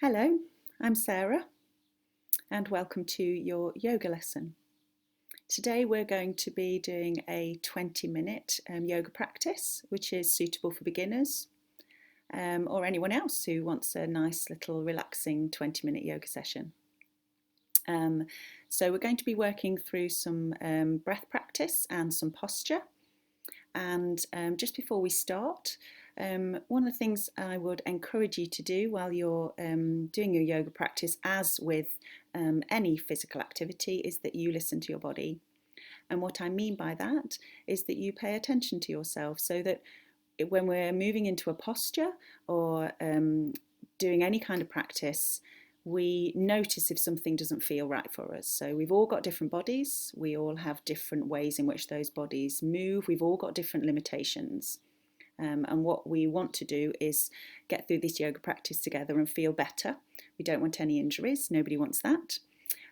Hello, I'm Sarah and welcome to your yoga lesson. Today we're going to be doing a 20-minute yoga practice which is suitable for beginners or anyone else who wants a nice little relaxing 20-minute yoga session. So we're going to be working through some breath practice and some posture. And just before we start, one of the things I would encourage you to do while you're doing your yoga practice, as with any physical activity, is that you listen to your body. And what I mean by that is that you pay attention to yourself, so that when we're moving into a posture or doing any kind of practice, we notice if something doesn't feel right for us. So we've all got different bodies, we all have different ways in which those bodies move, we've all got different limitations. And what we want to do is get through this yoga practice together and feel better. We don't want any injuries, nobody wants that.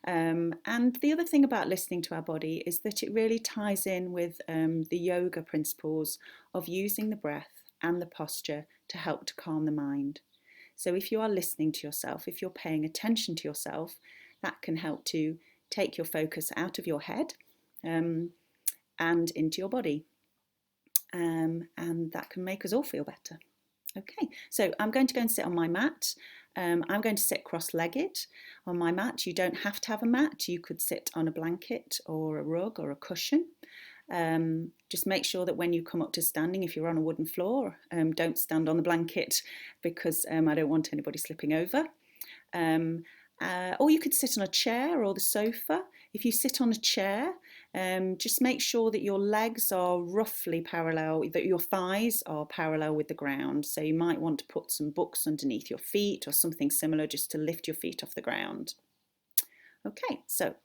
And the other thing about listening to our body is that it really ties in with the yoga principles of using the breath and the posture to help to calm the mind. So if you are listening to yourself, if you're paying attention to yourself, that can help to take your focus out of your head and into your body. And that can make us all feel better. Okay, so I'm going to go and sit on my mat. I'm going to sit cross-legged on my mat. You don't have to have a mat. You could sit on a blanket or a rug or a cushion. Just make sure that when you come up to standing, if you're on a wooden floor, don't stand on the blanket, because I don't want anybody slipping over. Or you could sit on a chair or the sofa. If you sit on a chair, just make sure that your legs are roughly parallel, that your thighs are parallel with the ground. So you might want to put some books underneath your feet or something similar, just to lift your feet off the ground. Okay, so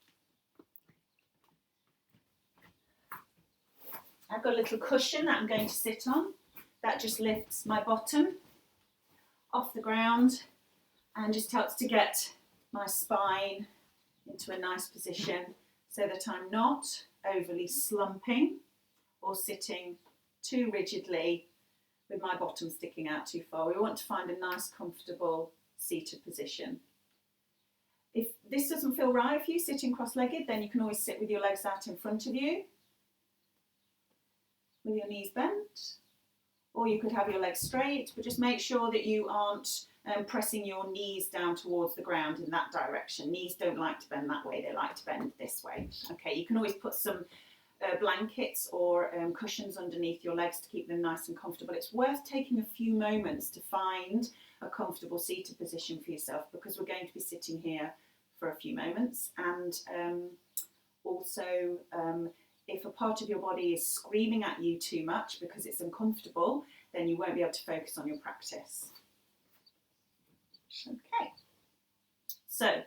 I've got a little cushion that I'm going to sit on. That just lifts my bottom off the ground and just helps to get my spine into a nice position so that I'm not overly slumping or sitting too rigidly with my bottom sticking out too far. We want to find a nice, comfortable seated position. If this doesn't feel right for you, sitting cross-legged, then you can always sit with your legs out in front of you, with your knees bent, or you could have your legs straight, but just make sure that you aren't pressing your knees down towards the ground in that direction. Knees don't like to bend that way, they like to bend this way. Okay, you can always put some blankets or cushions underneath your legs to keep them nice and comfortable. It's worth taking a few moments to find a comfortable seated position for yourself, because we're going to be sitting here for a few moments. And also, if a part of your body is screaming at you too much because it's uncomfortable, then you won't be able to focus on your practice. Okay, so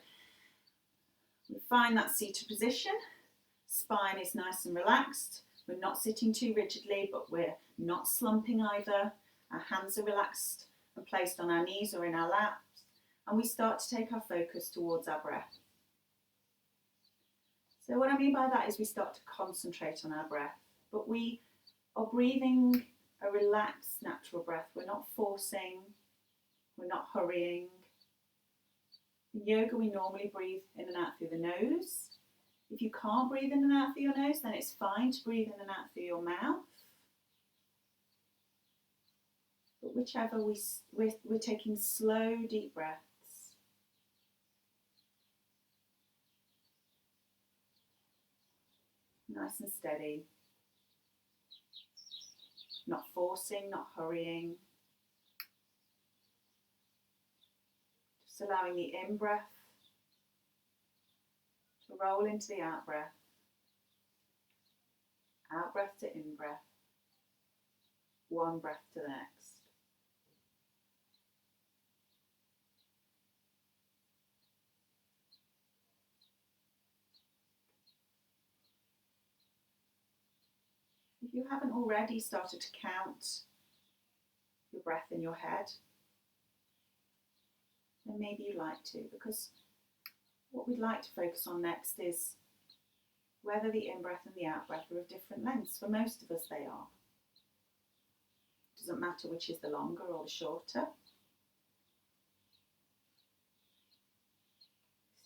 we find that seated position. Spine is nice and relaxed. We're not sitting too rigidly, but we're not slumping either. Our hands are relaxed and placed on our knees or in our laps, and we start to take our focus towards our breath. So what I mean by that is we start to concentrate on our breath, but we are breathing a relaxed, natural breath. We're not forcing, we're not hurrying. In yoga, we normally breathe in and out through the nose. If you can't breathe in and out through your nose, then it's fine to breathe in and out through your mouth. But whichever, we're taking slow, deep breaths. Nice and steady. Not forcing, not hurrying. Just allowing the in-breath to roll into the out-breath. Out-breath to in-breath. One breath to the next. If you haven't already started to count your breath in your head, then maybe you'd like to, because what we'd like to focus on next is whether the in-breath and the out-breath are of different lengths. For most of us, they are. It doesn't matter which is the longer or the shorter.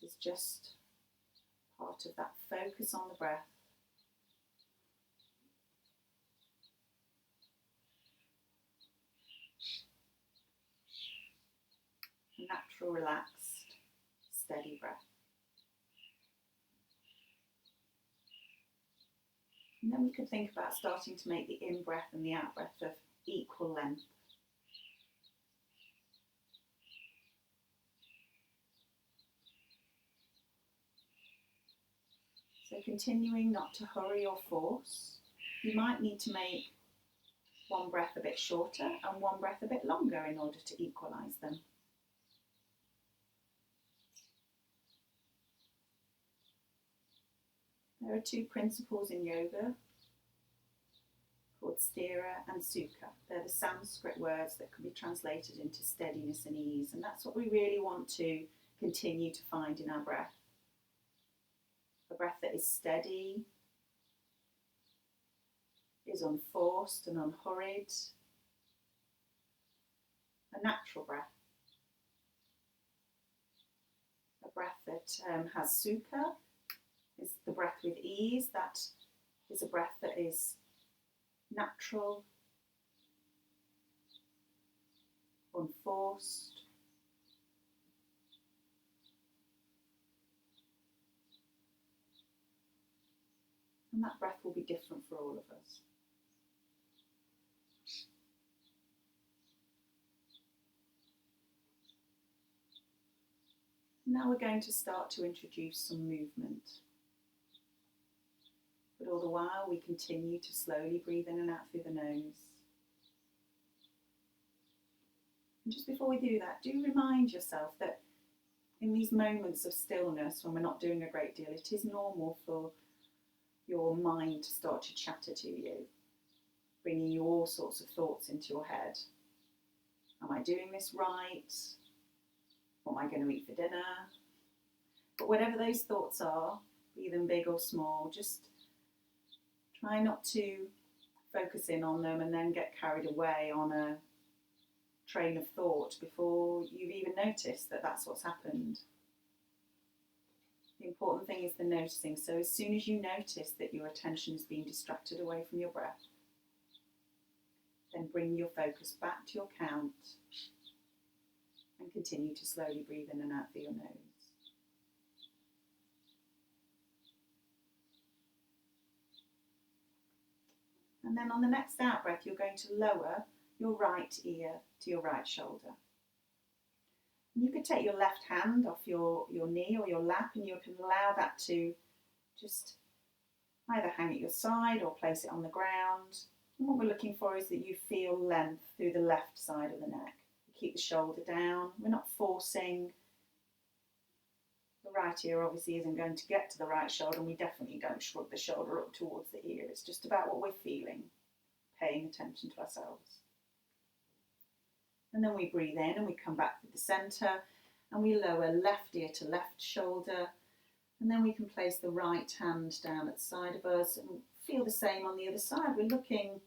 This is just part of that focus on the breath. A natural, relaxed, steady breath. And then we could think about starting to make the in-breath and the out-breath of equal length. So continuing not to hurry or force, you might need to make one breath a bit shorter and one breath a bit longer in order to equalise them. There are two principles in yoga called sthira and sukha. They're the Sanskrit words that can be translated into steadiness and ease, and that's what we really want to continue to find in our breath. A breath that is steady, is unforced and unhurried, a natural breath. A breath that has sukha is the breath with ease. That is a breath that is natural, unforced. And that breath will be different for all of us. Now we're going to start to introduce some movement. But all the while we continue to slowly breathe in and out through the nose. And just before we do that, do remind yourself that in these moments of stillness, when we're not doing a great deal, it is normal for your mind to start to chatter to you, bringing you all sorts of thoughts into your head. Am I doing this right? What am I going to eat for dinner? But whatever those thoughts are, be them big or small, just try not to focus in on them and then get carried away on a train of thought before you've even noticed that that's what's happened. The important thing is the noticing. So as soon as you notice that your attention is being distracted away from your breath, then bring your focus back to your count and continue to slowly breathe in and out through your nose. And then on the next out breath, you're going to lower your right ear to your right shoulder. And you could take your left hand off your knee or your lap, and you can allow that to just either hang at your side or place it on the ground. And what we're looking for is that you feel length through the left side of the neck. Keep the shoulder down. We're not forcing. The right ear obviously isn't going to get to the right shoulder, and we definitely don't shrug the shoulder up towards the ear. It's just about what we're feeling, paying attention to ourselves. And then we breathe in and we come back to the centre and we lower left ear to left shoulder, and then we can place the right hand down at the side of us and feel the same on the other side. We're looking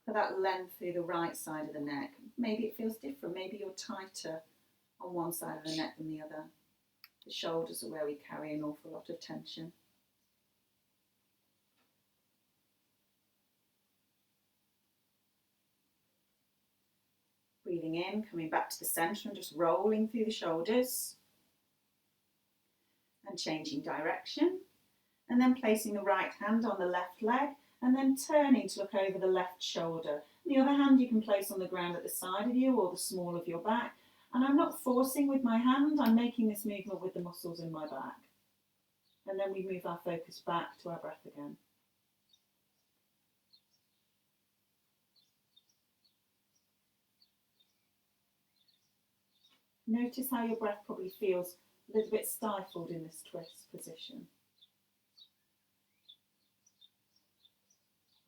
for that length through the right side of the neck. Maybe it feels different. Maybe you're tighter on one side of the neck than the other. The shoulders are where we carry an awful lot of tension. Breathing in, coming back to the centre and just rolling through the shoulders and changing direction, and then placing the right hand on the left leg and then turning to look over the left shoulder. And the other hand you can place on the ground at the side of you or the small of your back. And I'm not forcing with my hand, I'm making this movement with the muscles in my back. And then we move our focus back to our breath again. Notice how your breath probably feels a little bit stifled in this twist position.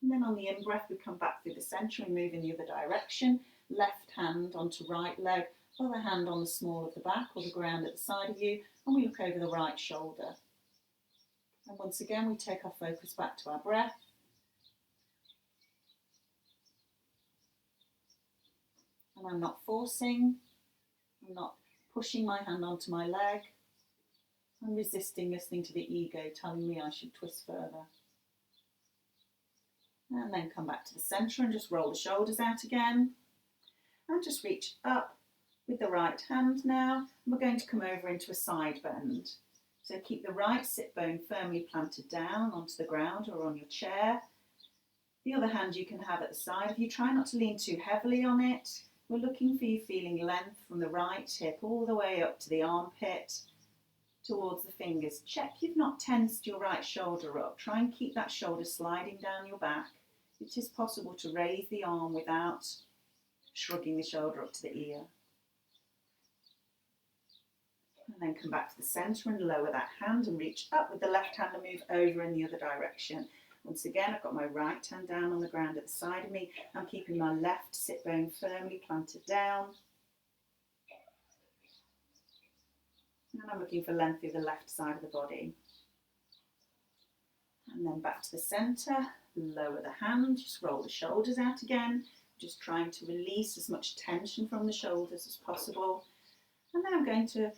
And then on the in-breath, we come back through the centre and move in the other direction. Left hand onto right leg, other hand on the small of the back or the ground at the side of you, and we look over the right shoulder. And once again, we take our focus back to our breath. And I'm not forcing, I'm not pushing my hand onto my leg. I'm resisting listening to the ego telling me I should twist further. And then come back to the centre and just roll the shoulders out again. And just reach up with the right hand now. And we're going to come over into a side bend. So keep the right sit bone firmly planted down onto the ground or on your chair. The other hand you can have at the side. If you try not to lean too heavily on it, we're looking for you feeling length from the right hip all the way up to the armpit, towards the fingers. Check you've not tensed your right shoulder up. Try and keep that shoulder sliding down your back. It is possible to raise the arm without shrugging the shoulder up to the ear. And then come back to the centre and lower that hand and reach up with the left hand and move over in the other direction. Once again, I've got my right hand down on the ground at the side of me. I'm keeping my left sit bone firmly planted down. And I'm looking for length through the left side of the body. And then back to the centre, lower the hand, just roll the shoulders out again. Just trying to release as much tension from the shoulders as possible. And then I'm going to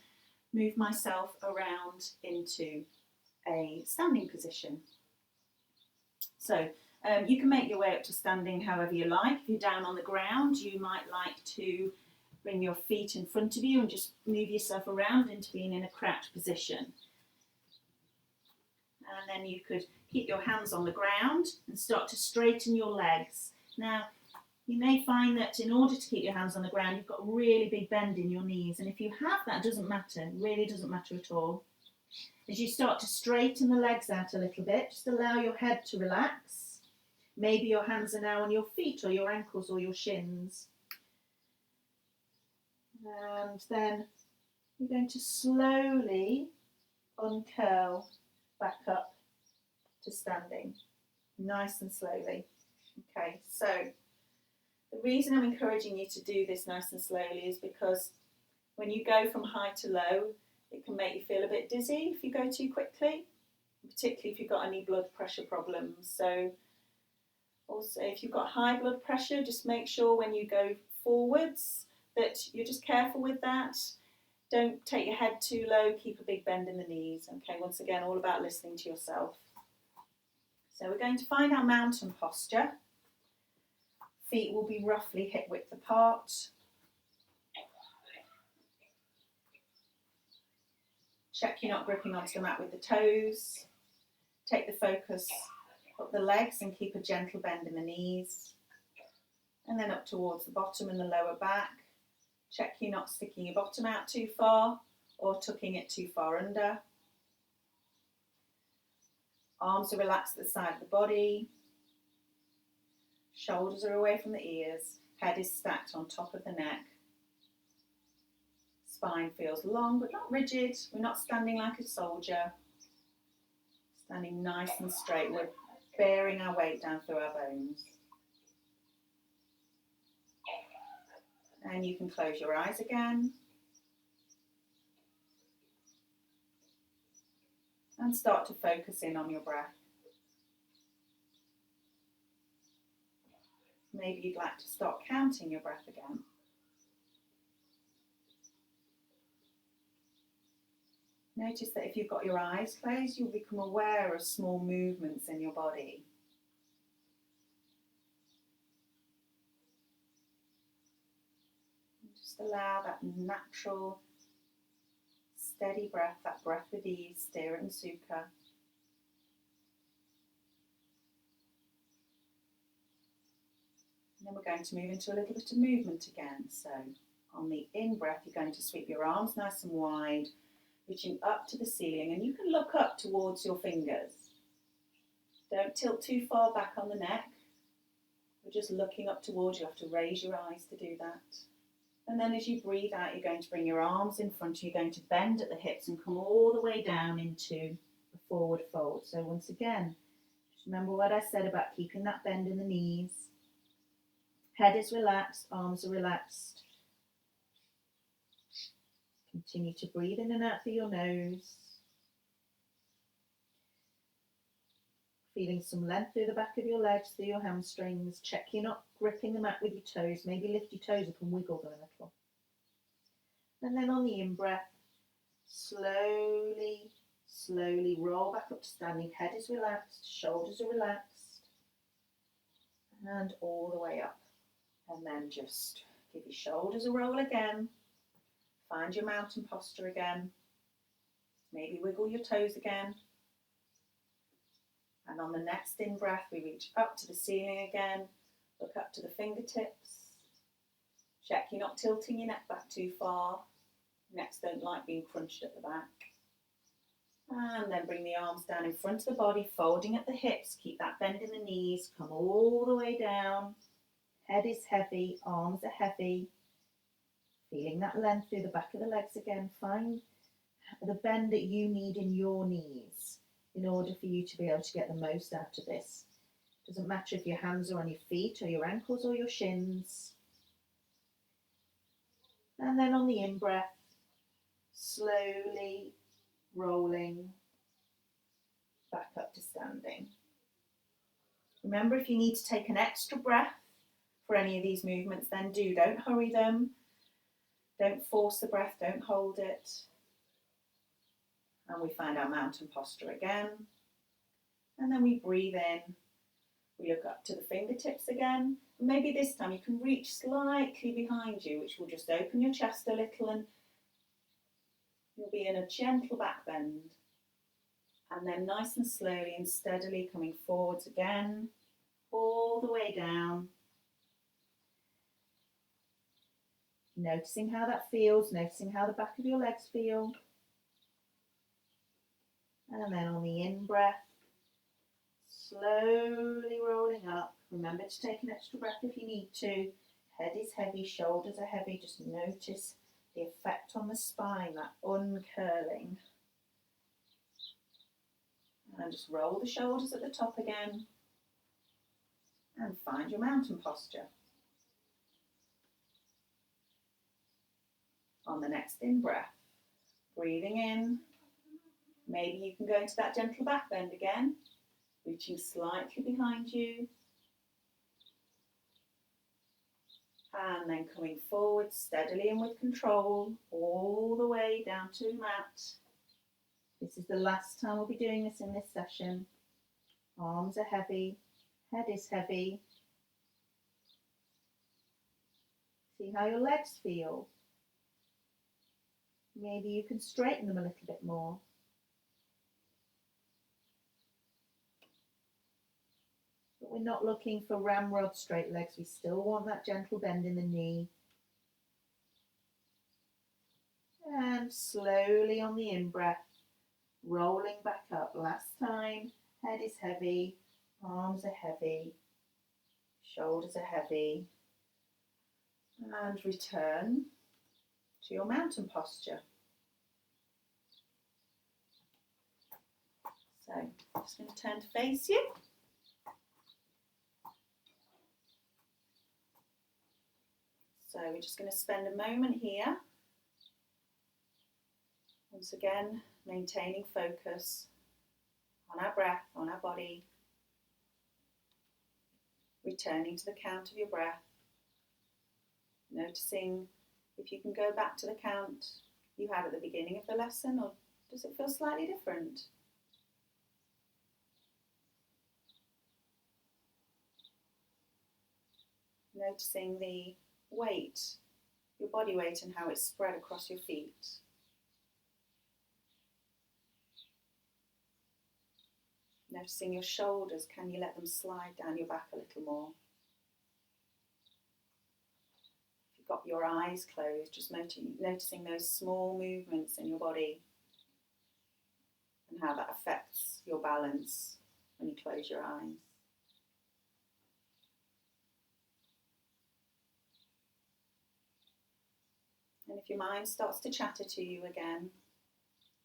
move myself around into a standing position. So you can make your way up to standing however you like. If you're down on the ground, you might like to bring your feet in front of you and just move yourself around into being in a crouched position. And then you could keep your hands on the ground and start to straighten your legs. Now, you may find that in order to keep your hands on the ground, you've got a really big bend in your knees. And if you have that, it doesn't matter, it really doesn't matter at all. As you start to straighten the legs out a little bit, just allow your head to relax. Maybe your hands are now on your feet or your ankles or your shins. And then you're going to slowly uncurl back up to standing, nice and slowly. Okay, so the reason I'm encouraging you to do this nice and slowly is because when you go from high to low, it can make you feel a bit dizzy if you go too quickly, particularly if you've got any blood pressure problems. So also if you've got high blood pressure, just make sure when you go forwards that you're just careful with that. Don't take your head too low, keep a big bend in the knees. Okay, once again, all about listening to yourself. So we're going to find our mountain posture. Feet will be roughly hip width apart. Check you're not gripping onto the mat with the toes. Take the focus up the legs and keep a gentle bend in the knees. And then up towards the bottom and the lower back. Check you're not sticking your bottom out too far or tucking it too far under. Arms are relaxed at the side of the body. Shoulders are away from the ears. Head is stacked on top of the neck. Spine feels long but not rigid. We're not standing like a soldier. Standing nice and straight. We're bearing our weight down through our bones. And you can close your eyes again. And start to focus in on your breath. Maybe you'd like to start counting your breath again. Notice that if you've got your eyes closed, you'll become aware of small movements in your body. And just allow that natural, steady breath, that breath with ease, Sthira and Sukha. And then we're going to move into a little bit of movement again. So on the in-breath, you're going to sweep your arms nice and wide, reaching up to the ceiling, and you can look up towards your fingers. Don't tilt too far back on the neck. We're just looking up towards you. You have to raise your eyes to do that. And then as you breathe out, you're going to bring your arms in front of you. You're going to bend at the hips and come all the way down into a forward fold. So once again, just remember what I said about keeping that bend in the knees. Head is relaxed, arms are relaxed. Continue to breathe in and out through your nose. Feeling some length through the back of your legs, through your hamstrings. Check you're not gripping the mat with your toes. Maybe lift your toes up and wiggle them a little. And then on the in-breath, Slowly, slowly roll back up to standing. Head is relaxed, shoulders are relaxed, and all the way up. And then just give your shoulders a roll again. Find your mountain posture again. Maybe wiggle your toes again. And on the next in-breath, we reach up to the ceiling again. Look up to the fingertips. Check you're not tilting your neck back too far. Necks don't like being crunched at the back. And then bring the arms down in front of the body, folding at the hips. Keep that bend in the knees. Come all the way down. Head is heavy, arms are heavy. Feeling that length through the back of the legs again. Find the bend that you need in your knees in order for you to be able to get the most out of this. Doesn't matter if your hands are on your feet or your ankles or your shins. And then on the in-breath, slowly rolling back up to standing. Remember, if you need to take an extra breath for any of these movements, then do. Don't hurry them. Don't force the breath, don't hold it. And we find our mountain posture again. And then we breathe in. We look up to the fingertips again. Maybe this time you can reach slightly behind you, which will just open your chest a little, and you'll be in a gentle back bend. And then nice and slowly and steadily coming forwards again, all the way down. Noticing how that feels, noticing how the back of your legs feel. And then on the in-breath, slowly rolling up. Remember to take an extra breath if you need to. Head is heavy, shoulders are heavy. Just notice the effect on the spine, that uncurling. And just roll the shoulders at the top again. And find your mountain posture. On the next in-breath, breathing in. Maybe you can go into that gentle back bend again, reaching slightly behind you. And then coming forward steadily and with control, all the way down to the mat. This is the last time we'll be doing this in this session. Arms are heavy, head is heavy. See how your legs feel. Maybe you can straighten them a little bit more. But we're not looking for ramrod straight legs. We still want that gentle bend in the knee. And slowly on the in-breath, rolling back up. Last time, head is heavy, arms are heavy, shoulders are heavy. And return to your mountain posture. So, I'm just going to turn to face you. So we're just going to spend a moment here. Once again, maintaining focus on our breath, on our body. Returning to the count of your breath. Noticing if you can go back to the count you had at the beginning of the lesson, or does it feel slightly different? Noticing the weight, your body weight, and how it's spread across your feet. Noticing your shoulders, can you let them slide down your back a little more? If you've got your eyes closed, just noticing those small movements in your body and how that affects your balance when you close your eyes. And if your mind starts to chatter to you again,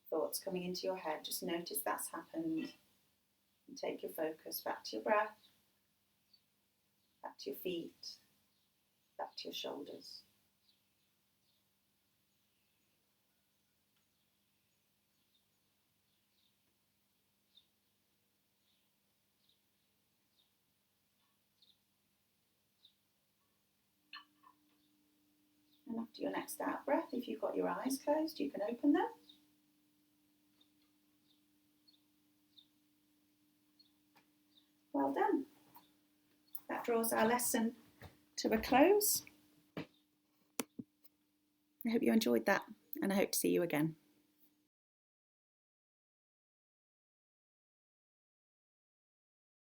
thoughts coming into your head, just notice that's happened. And take your focus back to your breath, back to your feet, back to your shoulders. And after your next out breath, if you've got your eyes closed, you can open them. Well done. That draws our lesson to a close. I hope you enjoyed that, and I hope to see you again.